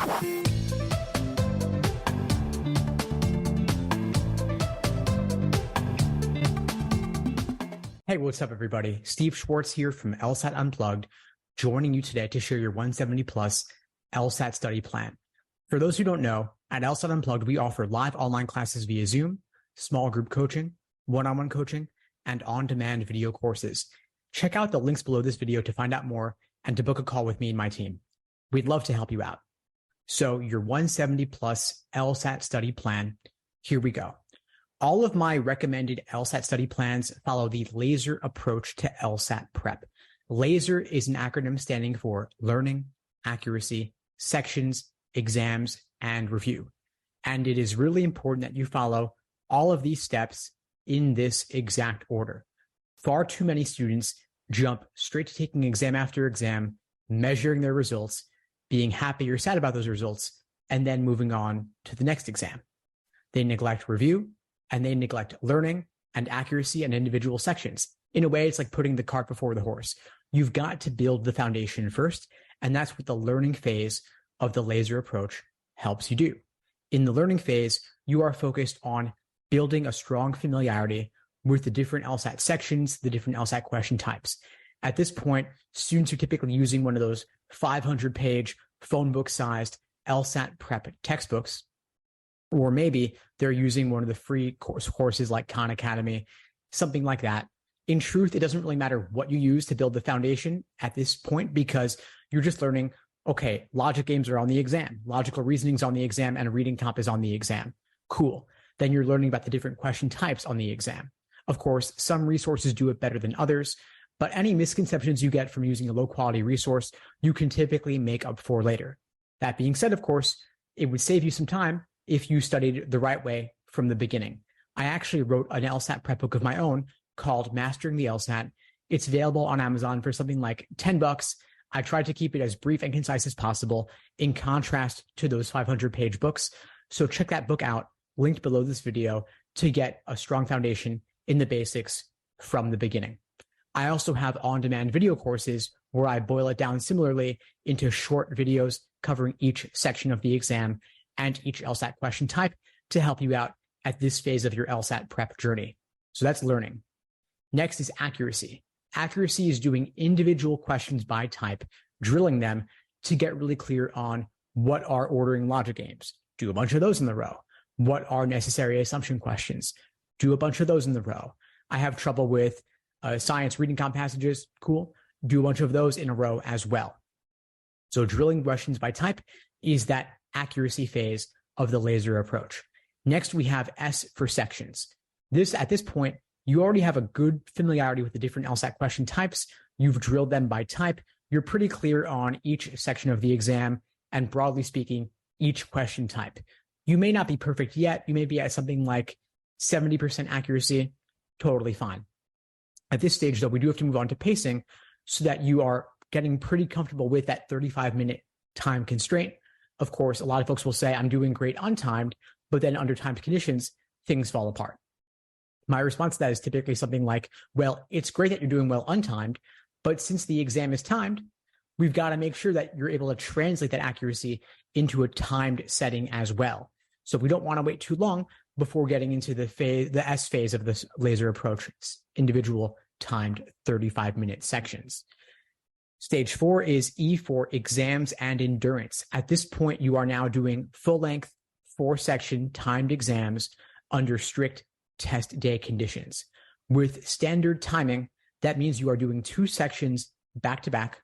Hey, what's up, everybody? Steve Schwartz here from LSAT Unplugged, joining you today to share your 170 plus LSAT study plan. For those who don't know, at LSAT Unplugged, we offer live online classes via Zoom, small group coaching, one-on-one coaching, and on-demand video courses. Check out the links below this video to find out more and to book a call with me and my team. We'd love to help you out. So your 170 plus LSAT study plan, here we go. All of my recommended LSAT study plans follow the LASER approach to LSAT prep. LASER is an acronym standing for Learning, Accuracy, Sections, Exams, and Review. And it is really important that you follow all of these steps in this exact order. Far too many students jump straight to taking exam after exam, measuring their results, being happy or sad about those results, and then moving on to the next exam. They neglect review, and they neglect learning and accuracy and individual sections. In a way, it's like putting the cart before the horse. You've got to build the foundation first, and that's what the learning phase of the LASER approach helps you do. In the learning phase, you are focused on building a strong familiarity with the different LSAT sections, the different LSAT question types. At this point, students are typically using one of those 500-page phone book-sized LSAT prep textbooks, or maybe they're using one of the free courses like Khan Academy, something like that. In truth, it doesn't really matter what you use to build the foundation at this point, because you're just learning, okay, logic games are on the exam, logical reasoning's on the exam, and reading comp is on the exam. Cool. Then you're learning about the different question types on the exam. Of course, some resources do it better than others, but any misconceptions you get from using a low-quality resource, you can typically make up for later. That being said, of course, it would save you some time if you studied the right way from the beginning. I actually wrote an LSAT prep book of my own called Mastering the LSAT. It's available on Amazon for something like $10. I tried to keep it as brief and concise as possible in contrast to those 500-page books. So check that book out, linked below this video, to get a strong foundation in the basics from the beginning. I also have on-demand video courses where I boil it down similarly into short videos covering each section of the exam and each LSAT question type to help you out at this phase of your LSAT prep journey. So that's learning. Next is accuracy. Accuracy is doing individual questions by type, drilling them to get really clear on what are ordering logic games. Do a bunch of those in the row. What are necessary assumption questions? Do a bunch of those in the row. I have trouble with science reading comp passages. Cool. Do a bunch of those in a row as well. So drilling questions by type is that accuracy phase of the LASER approach. Next, we have S for sections. At this point, you already have a good familiarity with the different LSAT question types. You've drilled them by type. You're pretty clear on each section of the exam and, broadly speaking, each question type. You may not be perfect yet. You may be at something like 70% accuracy. Totally fine. At this stage, though, we do have to move on to pacing so that you are getting pretty comfortable with that 35-minute time constraint. Of course, a lot of folks will say, I'm doing great untimed, but then under timed conditions, things fall apart. My response to that is typically something like, well, it's great that you're doing well untimed, but since the exam is timed, we've got to make sure that you're able to translate that accuracy into a timed setting as well. So we don't want to wait too long before getting into the S phase of this LASER approach, individual timed 35-minute sections. Stage 4 is E for exams and endurance. At this point, you are now doing full-length 4-section timed exams under strict test day conditions. With standard timing, that means you are doing 2 sections back-to-back,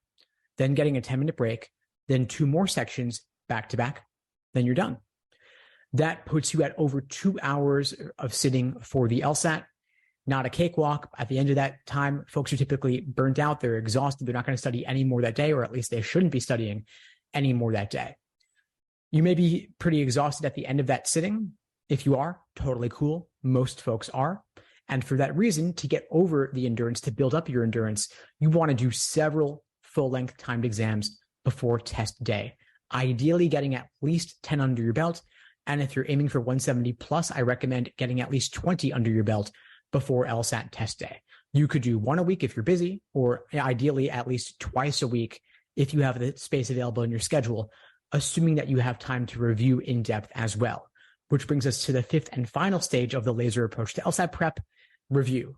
then getting a 10-minute break, then 2 more sections back-to-back, then you're done. That puts you at over 2 hours of sitting for the LSAT. Not a cakewalk. At the end of that time, folks are typically burnt out. They're exhausted. They're not going to study any more that day, or at least they shouldn't be studying any more that day. You may be pretty exhausted at the end of that sitting. If you are, totally cool. Most folks are. And for that reason, to get over the endurance, to build up your endurance, you want to do several full-length timed exams before test day, ideally getting at least 10 under your belt. And if you're aiming for 170 plus, I recommend getting at least 20 under your belt before LSAT test day. You could do 1 a week if you're busy, or ideally at least twice a week if you have the space available in your schedule assuming that you have time to review in depth as well, which brings us to the fifth and final stage of the laser approach to LSAT prep, review.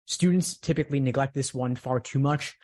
Students typically neglect this one far too much.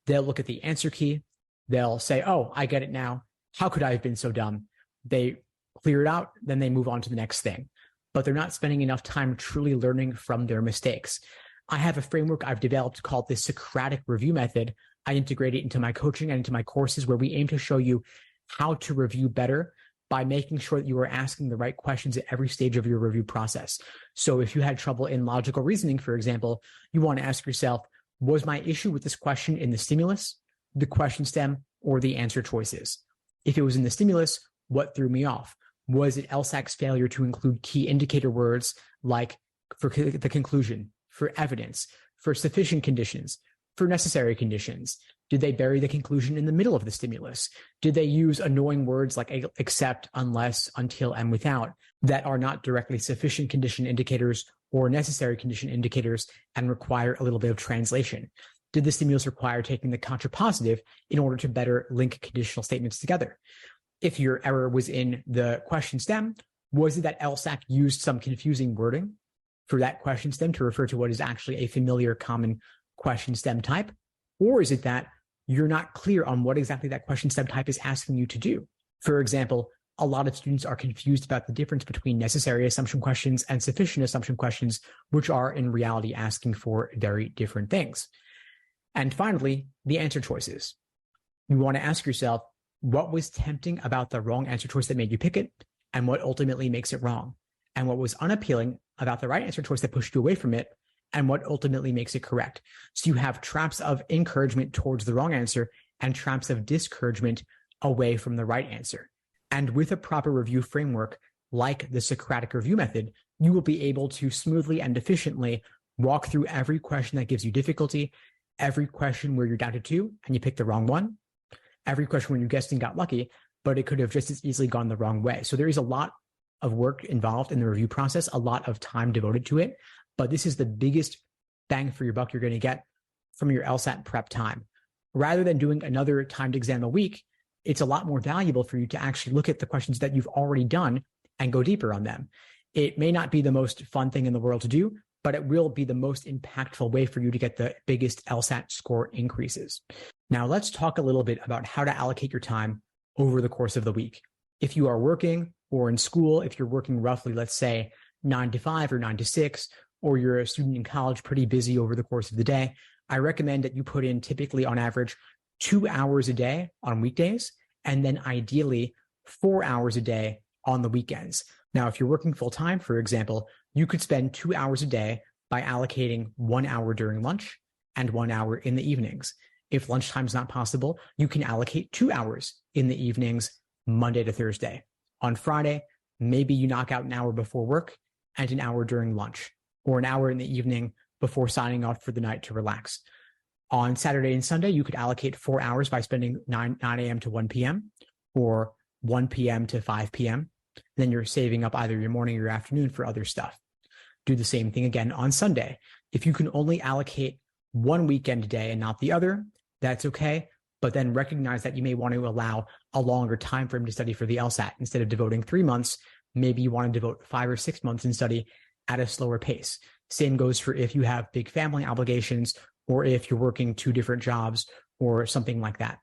They'll look at the answer key. They'll say, oh, I get it now. How could I have been so dumb? They clear it out, then they move on to the next thing. But they're not spending enough time truly learning from their mistakes. I have a framework I've developed called the Socratic review method. I integrate it into my coaching and into my courses, where we aim to show you how to review better by making sure that you are asking the right questions at every stage of your review process. So if you had trouble in logical reasoning, for example, you want to ask yourself, was my issue with this question in the stimulus, the question stem, or the answer choices? If it was in the stimulus, what threw me off? Was it LSAC's failure to include key indicator words like for the conclusion, for evidence, for sufficient conditions, for necessary conditions? Did they bury the conclusion in the middle of the stimulus? Did they use annoying words like except, unless, until, and without that are not directly sufficient condition indicators or necessary condition indicators and require a little bit of translation? Did the stimulus require taking the contrapositive in order to better link conditional statements together? If your error was in the question stem, was it that LSAC used some confusing wording for that question stem to refer to what is actually a familiar common question stem type? Or is it that you're not clear on what exactly that question stem type is asking you to do? For example, a lot of students are confused about the difference between necessary assumption questions and sufficient assumption questions, which are in reality asking for very different things. And finally, the answer choices. You want to ask yourself, what was tempting about the wrong answer choice that made you pick it, and what ultimately makes it wrong? And what was unappealing about the right answer choice that pushed you away from it, and what ultimately makes it correct? So you have traps of encouragement towards the wrong answer and traps of discouragement away from the right answer. And with a proper review framework like the Socratic review method, you will be able to smoothly and efficiently walk through every question that gives you difficulty, every question where you're down to 2 and you picked the wrong one, every question when you guessed and got lucky, but it could have just as easily gone the wrong way. So there is a lot of work involved in the review process, a lot of time devoted to it, but this is the biggest bang for your buck you're going to get from your LSAT prep time. Rather than doing another timed exam a week, it's a lot more valuable for you to actually look at the questions that you've already done and go deeper on them. It may not be the most fun thing in the world to do, but it will be the most impactful way for you to get the biggest LSAT score increases. Now, let's talk a little bit about how to allocate your time over the course of the week. If you are working or in school, if you're working roughly, let's say 9 to 5 or 9 to 6, or you're a student in college pretty busy over the course of the day, I recommend that you put in typically on average 2 hours a day on weekdays, and then ideally 4 hours a day on the weekends. Now, if you're working full time, for example, you could spend 2 hours a day by allocating 1 hour during lunch and 1 hour in the evenings. If lunchtime is not possible, you can allocate 2 hours in the evenings, Monday to Thursday. On Friday, maybe you knock out an hour before work and an hour during lunch, or an hour in the evening before signing off for the night to relax. On Saturday and Sunday, you could allocate 4 hours by spending 9 a.m. to 1 p.m. or 1 p.m. to 5 p.m. Then you're saving up either your morning or your afternoon for other stuff. Do the same thing again on Sunday. If you can only allocate one weekend day and not the other, that's okay. But then recognize that you may want to allow a longer time frame to study for the LSAT. Instead of devoting 3 months, maybe you want to devote 5 or 6 months and study at a slower pace. Same goes for if you have big family obligations or if you're working 2 different jobs or something like that.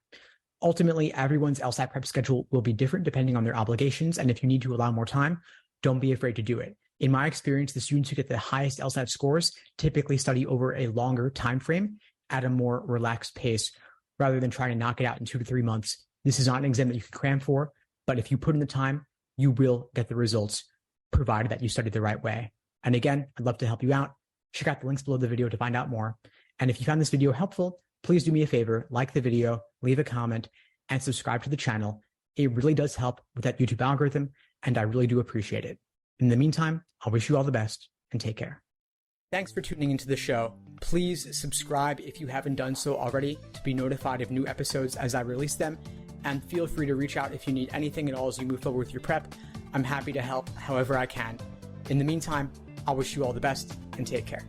Ultimately, everyone's LSAT prep schedule will be different depending on their obligations. And if you need to allow more time, don't be afraid to do it. In my experience, the students who get the highest LSAT scores typically study over a longer time frame at a more relaxed pace rather than trying to knock it out in 2 to 3 months. This is not an exam that you can cram for, but if you put in the time, you will get the results, provided that you studied the right way. And again, I'd love to help you out. Check out the links below the video to find out more. And if you found this video helpful, please do me a favor, like the video, leave a comment, and subscribe to the channel. It really does help with that YouTube algorithm, and I really do appreciate it. In the meantime, I wish you all the best and take care. Thanks for tuning into the show. Please subscribe if you haven't done so already to be notified of new episodes as I release them. And feel free to reach out if you need anything at all as you move forward with your prep. I'm happy to help however I can. In the meantime, I wish you all the best and take care.